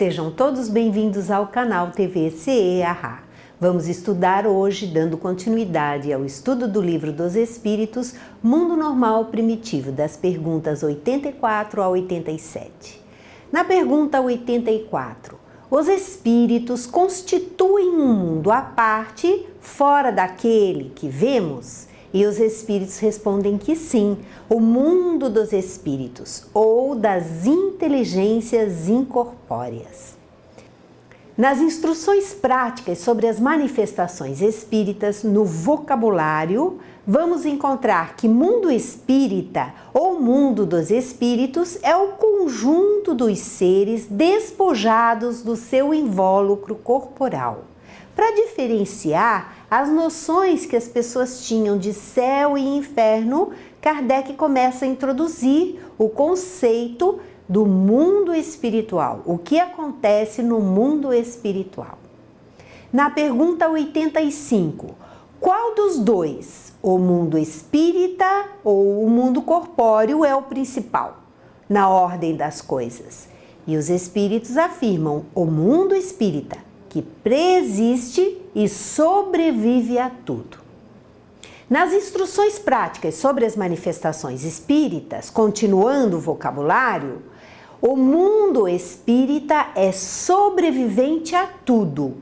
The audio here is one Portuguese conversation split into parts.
Sejam todos bem-vindos ao canal TV CE Ahá. Vamos estudar hoje, dando continuidade ao estudo do Livro dos Espíritos, Mundo Normal Primitivo, das perguntas 84 a 87. Na pergunta 84, os espíritos constituem um mundo à parte, fora daquele que vemos? E os espíritos respondem que sim, o mundo dos espíritos ou das inteligências incorpóreas. Nas instruções práticas sobre as manifestações espíritas no vocabulário, vamos encontrar que mundo espírita ou mundo dos espíritos é o conjunto dos seres despojados do seu invólucro corporal. Para diferenciar as noções que as pessoas tinham de céu e inferno, Kardec começa a introduzir o conceito do mundo espiritual, o que acontece no mundo espiritual. Na pergunta 85, qual dos dois, o mundo espírita ou o mundo corpóreo, é o principal, na ordem das coisas? E os espíritos afirmam o mundo espírita, que preexiste e sobrevive a tudo. Nas instruções práticas sobre as manifestações espíritas, continuando o vocabulário, o mundo espírita é sobrevivente a tudo.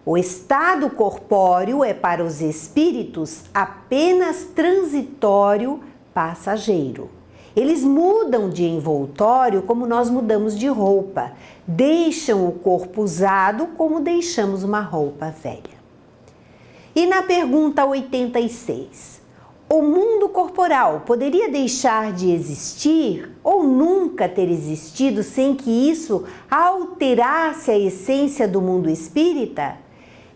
O estado corpóreo é para os espíritos apenas transitório, passageiro. Eles mudam de envoltório como nós mudamos de roupa, deixam o corpo usado como deixamos uma roupa velha. E na pergunta 86, o mundo corporal poderia deixar de existir ou nunca ter existido sem que isso alterasse a essência do mundo espírita?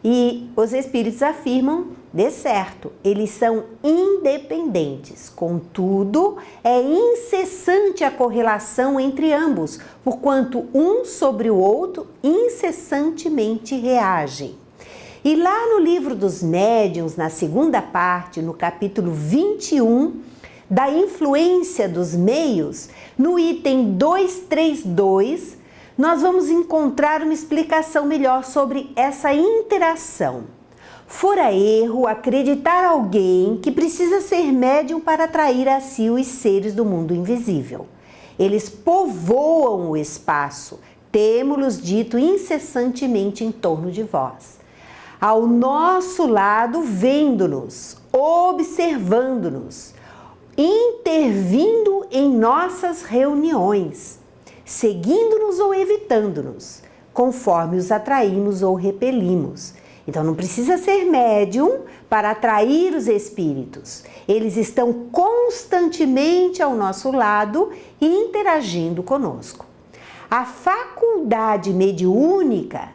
E os espíritos afirmam, de certo, eles são independentes, contudo, é incessante a correlação entre ambos, porquanto um sobre o outro incessantemente reagem. E lá no Livro dos Médiuns, na segunda parte, no capítulo 21, da influência dos meios, no item 232, nós vamos encontrar uma explicação melhor sobre essa interação. Fora erro acreditar alguém que precisa ser médium para atrair a si os seres do mundo invisível. Eles povoam o espaço, temo-los dito incessantemente em torno de vós. Ao nosso lado, vendo-nos, observando-nos, intervindo em nossas reuniões, seguindo-nos ou evitando-nos, conforme os atraímos ou repelimos. Então não precisa ser médium para atrair os espíritos. Eles estão constantemente ao nosso lado e interagindo conosco. A faculdade mediúnica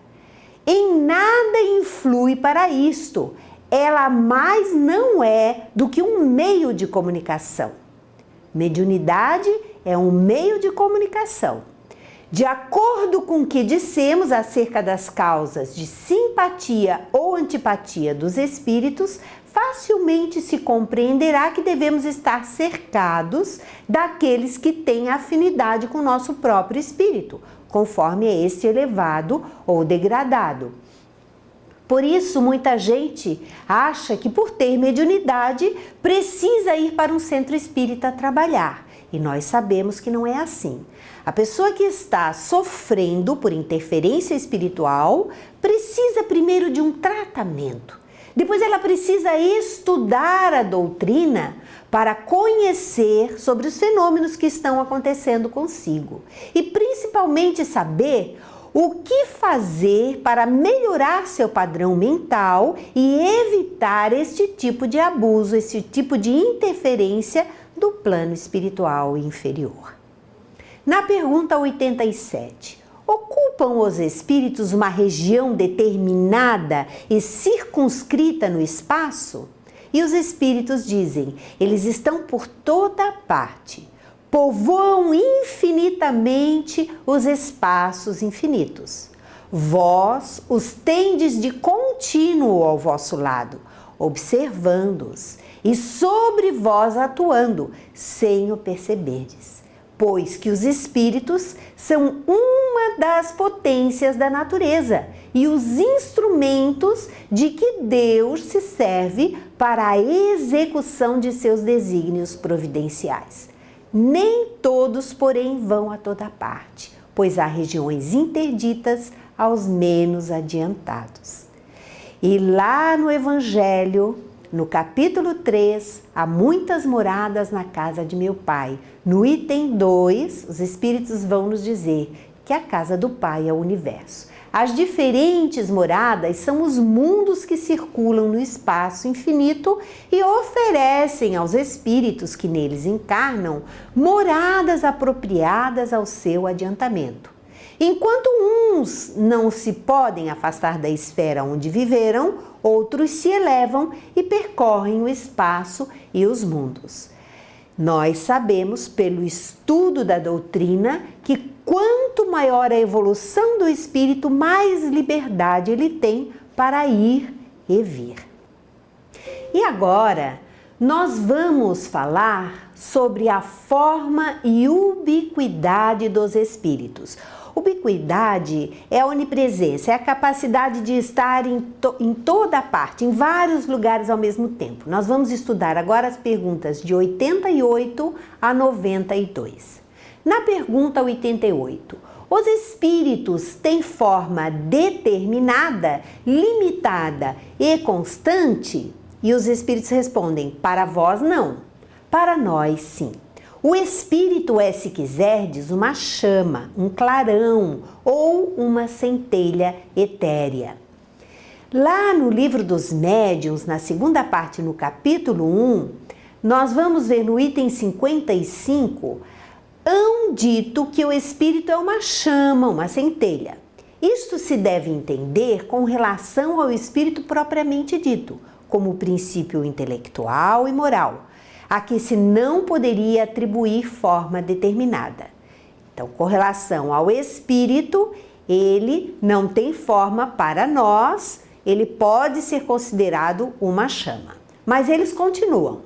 em nada influi para isto. Ela mais não é do que um meio de comunicação. Mediunidade é um meio de comunicação. De acordo com o que dissemos acerca das causas de simpatia ou antipatia dos espíritos, facilmente se compreenderá que devemos estar cercados daqueles que têm afinidade com o nosso próprio espírito, conforme é este elevado ou degradado. Por isso, muita gente acha que por ter mediunidade precisa ir para um centro espírita trabalhar. E nós sabemos que não é assim. A pessoa que está sofrendo por interferência espiritual precisa primeiro de um tratamento. Depois ela precisa estudar a doutrina para conhecer sobre os fenômenos que estão acontecendo consigo. E principalmente saber o que fazer para melhorar seu padrão mental e evitar este tipo de abuso, esse tipo de interferência do plano espiritual inferior. Na pergunta 87, ocupam os espíritos uma região determinada e circunscrita no espaço? E os espíritos dizem, eles estão por toda parte, povoam infinitamente os espaços infinitos. Vós os tendes de contínuo ao vosso lado, observando-os e sobre vós atuando, sem o perceberdes. pois que os espíritos são uma das potências da natureza e os instrumentos de que Deus se serve para a execução de seus desígnios providenciais. Nem todos, porém, vão a toda parte, pois há regiões interditas aos menos adiantados. E lá no Evangelho, no capítulo 3, há muitas moradas na casa de meu Pai. No item 2, os Espíritos vão nos dizer que a casa do Pai é o universo. As diferentes moradas são os mundos que circulam no espaço infinito e oferecem aos espíritos que neles encarnam moradas apropriadas ao seu adiantamento. Enquanto uns não se podem afastar da esfera onde viveram, outros se elevam e percorrem o espaço e os mundos. Nós sabemos, pelo estudo da doutrina, que quanto maior a evolução do espírito, mais liberdade ele tem para ir e vir. E agora, nós vamos falar sobre a forma e ubiquidade dos espíritos. Ubiquidade é a onipresença, é a capacidade de estar em toda parte, em vários lugares ao mesmo tempo. Nós vamos estudar agora as perguntas de 88 a 92. Na pergunta 88, os espíritos têm forma determinada, limitada e constante? E os espíritos respondem, para vós não, para nós sim. O espírito é, se quiserdes, uma chama, um clarão ou uma centelha etérea. Lá no livro dos médiuns, na segunda parte, no capítulo 1, nós vamos ver no item 55, hão dito que o espírito é uma chama, uma centelha. Isto se deve entender com relação ao espírito propriamente dito, como princípio intelectual e moral, a que se não poderia atribuir forma determinada. Então, com relação ao espírito, ele não tem forma para nós, ele pode ser considerado uma chama. Mas eles continuam.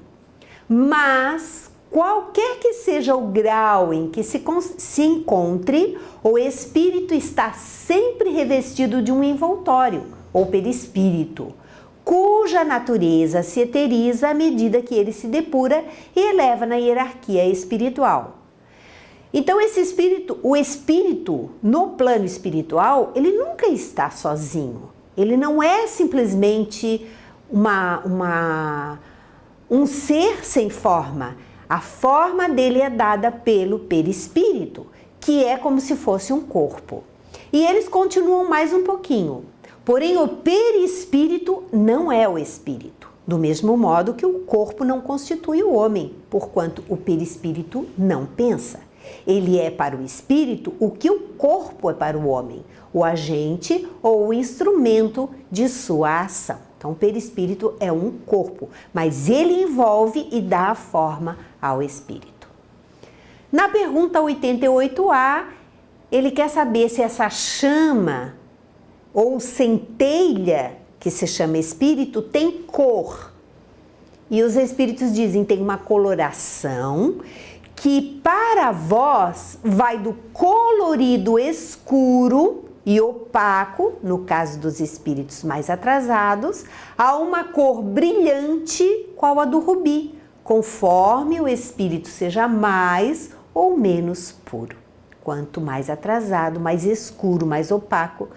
Mas, qualquer que seja o grau em que se encontre, o espírito está sempre revestido de um envoltório, ou perispírito, cuja natureza se eteriza à medida que ele se depura e eleva na hierarquia espiritual. Então, o espírito, no plano espiritual, ele nunca está sozinho. Ele não é simplesmente um ser sem forma. A forma dele é dada pelo perispírito, que é como se fosse um corpo. E eles continuam mais um pouquinho. Porém, o perispírito não é o espírito, do mesmo modo que o corpo não constitui o homem, porquanto o perispírito não pensa. Ele é para o espírito o que o corpo é para o homem, o agente ou o instrumento de sua ação. Então, o perispírito é um corpo, mas ele envolve e dá a forma ao espírito. Na pergunta 88A, ele quer saber se essa chama ou centelha, que se chama espírito, tem cor. E os espíritos dizem, tem uma coloração que para vós vai do colorido escuro e opaco, no caso dos espíritos mais atrasados, a uma cor brilhante, qual a do rubi, conforme o espírito seja mais ou menos puro. Quanto mais atrasado, mais escuro, mais opaco,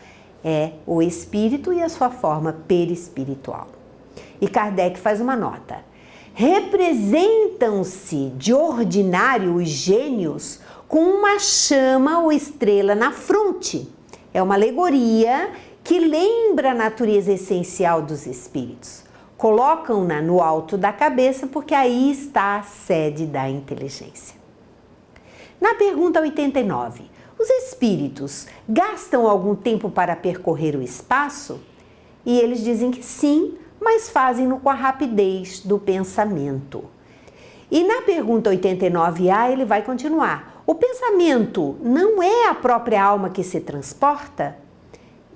é o espírito e a sua forma perispiritual. E Kardec faz uma nota. Representam-se de ordinário os gênios com uma chama ou estrela na fronte. É uma alegoria que lembra a natureza essencial dos espíritos. Colocam-na no alto da cabeça porque aí está a sede da inteligência. Na pergunta 89, os espíritos gastam algum tempo para percorrer o espaço? E eles dizem que sim, mas fazem-no com a rapidez do pensamento. E na pergunta 89A ele vai continuar. O pensamento não é a própria alma que se transporta?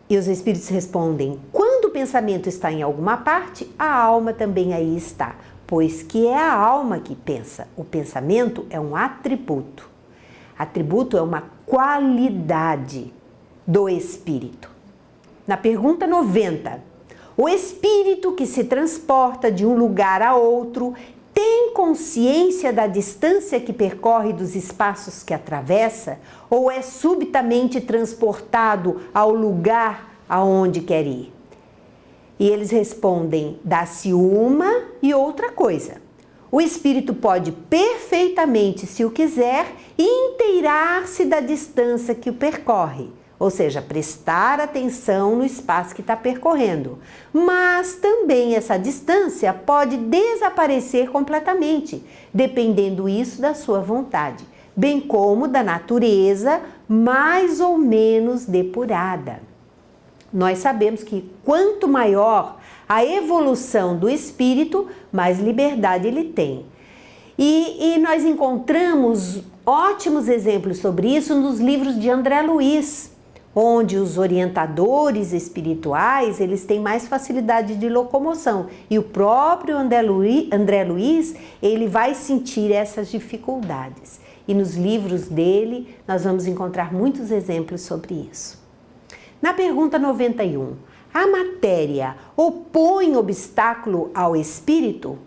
E os espíritos respondem, quando o pensamento está em alguma parte, a alma também aí está, pois que é a alma que pensa. O pensamento é um atributo. Atributo é uma qualidade do espírito. Na pergunta 90, o espírito que se transporta de um lugar a outro tem consciência da distância que percorre dos espaços que atravessa ou é subitamente transportado ao lugar aonde quer ir? E eles respondem, dá-se uma e outra coisa. O espírito pode perfeitamente, se o quiser, inteirar-se da distância que o percorre, ou seja, prestar atenção no espaço que está percorrendo. Mas também essa distância pode desaparecer completamente, dependendo isso da sua vontade, bem como da natureza mais ou menos depurada. Nós sabemos que quanto maior a evolução do espírito, mais liberdade ele tem. E nós encontramos ótimos exemplos sobre isso nos livros de André Luiz, onde os orientadores espirituais eles têm mais facilidade de locomoção. E o próprio André Luiz ele vai sentir essas dificuldades. E nos livros dele nós vamos encontrar muitos exemplos sobre isso. Na pergunta 91, a matéria opõe obstáculo ao espírito?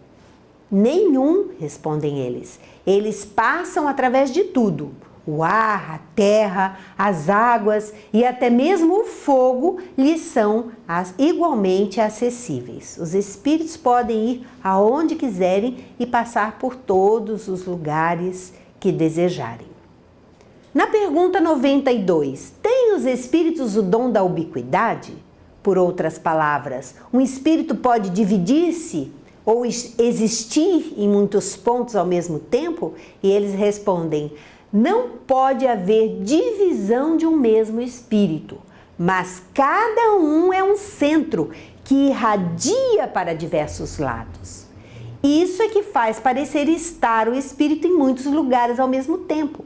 Nenhum, respondem eles. Eles passam através de tudo. O ar, a terra, as águas e até mesmo o fogo lhes são igualmente acessíveis. Os espíritos podem ir aonde quiserem e passar por todos os lugares que desejarem. Na pergunta 92, têm os espíritos o dom da ubiquidade? Por outras palavras, um espírito pode dividir-se ou existir em muitos pontos ao mesmo tempo? E eles respondem, não pode haver divisão de um mesmo espírito, mas cada um é um centro que irradia para diversos lados. Isso é que faz parecer estar o espírito em muitos lugares ao mesmo tempo.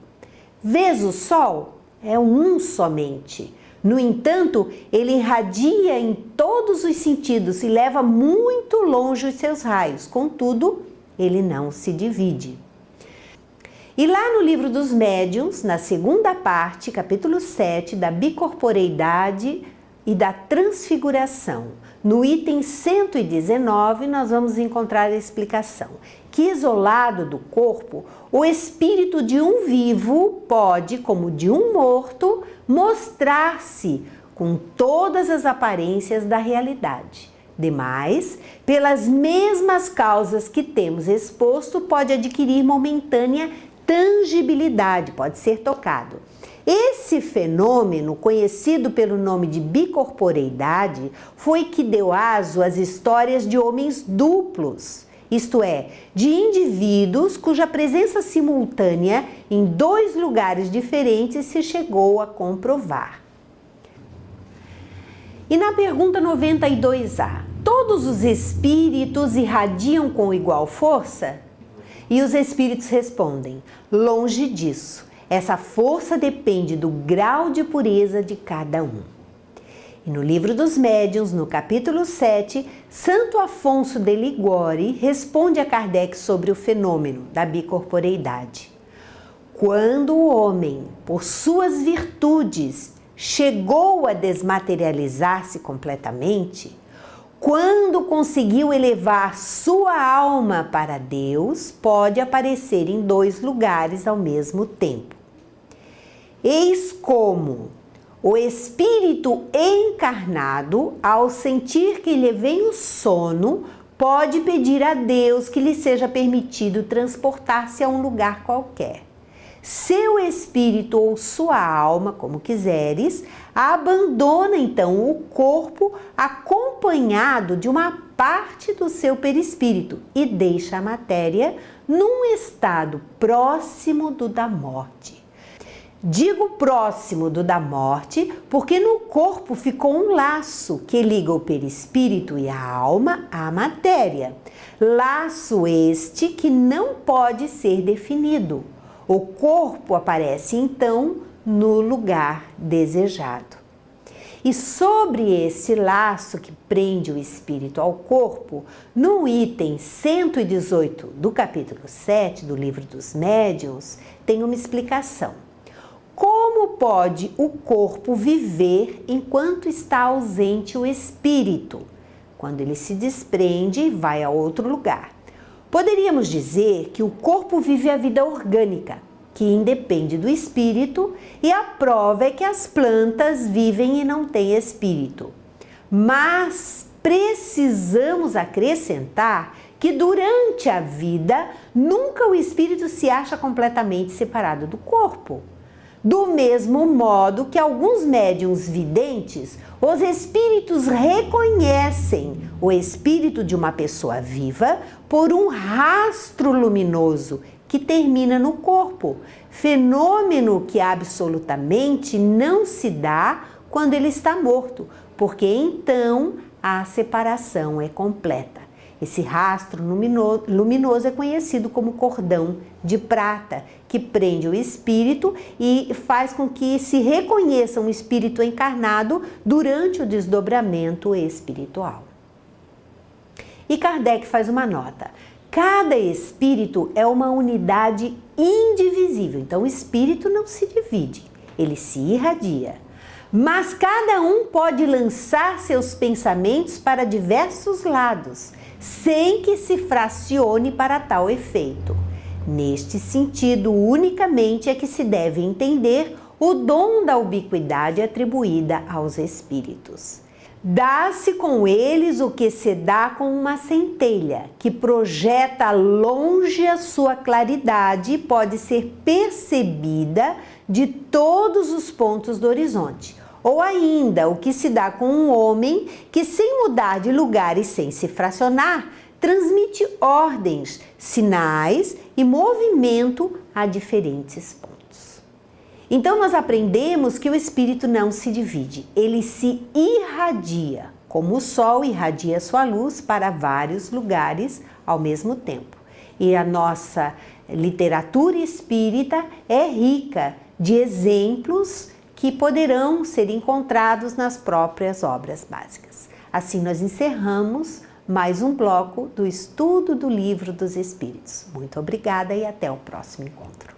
Vês o sol? É um somente. No entanto, ele irradia em todos os sentidos e leva muito longe os seus raios. Contudo, ele não se divide. E lá no livro dos médiuns, na segunda parte, capítulo 7, da bicorporeidade e da transfiguração, no item 119, nós vamos encontrar a explicação. Que isolado do corpo, o espírito de um vivo pode, como de um morto, mostrar-se com todas as aparências da realidade. Demais, pelas mesmas causas que temos exposto, pode adquirir momentânea tangibilidade, pode ser tocado. Esse fenômeno, conhecido pelo nome de bicorporeidade, foi que deu aso às histórias de homens duplos, isto é, de indivíduos cuja presença simultânea em dois lugares diferentes se chegou a comprovar. E na pergunta 92A, todos os espíritos irradiam com igual força? E os espíritos respondem, longe disso. Essa força depende do grau de pureza de cada um. E no livro dos médiuns, no capítulo 7, Santo Afonso de Ligori responde a Kardec sobre o fenômeno da bicorporeidade. Quando o homem, por suas virtudes, chegou a desmaterializar-se completamente, quando conseguiu elevar sua alma para Deus, pode aparecer em dois lugares ao mesmo tempo. Eis como o espírito encarnado, ao sentir que lhe vem o sono, pode pedir a Deus que lhe seja permitido transportar-se a um lugar qualquer. Seu espírito ou sua alma, como quiseres, abandona então o corpo acompanhado de uma parte do seu perispírito e deixa a matéria num estado próximo do da morte. Digo próximo do da morte porque no corpo ficou um laço que liga o perispírito e a alma à matéria. Laço este que não pode ser definido. O corpo aparece então no lugar desejado. E sobre esse laço que prende o espírito ao corpo, no item 118 do capítulo 7 do livro dos médiuns, tem uma explicação. Como pode o corpo viver enquanto está ausente o espírito? Quando ele se desprende e vai a outro lugar. Poderíamos dizer que o corpo vive a vida orgânica, que independe do espírito, e a prova é que as plantas vivem e não têm espírito. Mas precisamos acrescentar que durante a vida nunca o espírito se acha completamente separado do corpo. Do mesmo modo que alguns médiuns videntes, os espíritos reconhecem o espírito de uma pessoa viva por um rastro luminoso que termina no corpo, fenômeno que absolutamente não se dá quando ele está morto, porque então a separação é completa. Esse rastro luminoso é conhecido como cordão de prata, que prende o espírito e faz com que se reconheça um espírito encarnado durante o desdobramento espiritual. E Kardec faz uma nota. Cada espírito é uma unidade indivisível, então o espírito não se divide, ele se irradia. Mas cada um pode lançar seus pensamentos para diversos lados, sem que se fracione para tal efeito. Neste sentido, unicamente é que se deve entender o dom da ubiquidade atribuída aos espíritos. Dá-se com eles o que se dá com uma centelha, que projeta longe a sua claridade e pode ser percebida de todos os pontos do horizonte. Ou ainda, o que se dá com um homem que, sem mudar de lugar e sem se fracionar, transmite ordens, sinais e movimento a diferentes pontos. Então, nós aprendemos que o espírito não se divide, ele se irradia, como o sol irradia sua luz para vários lugares ao mesmo tempo. E a nossa literatura espírita é rica de exemplos que poderão ser encontrados nas próprias obras básicas. Assim, nós encerramos mais um bloco do estudo do Livro dos Espíritos. Muito obrigada e até o próximo encontro.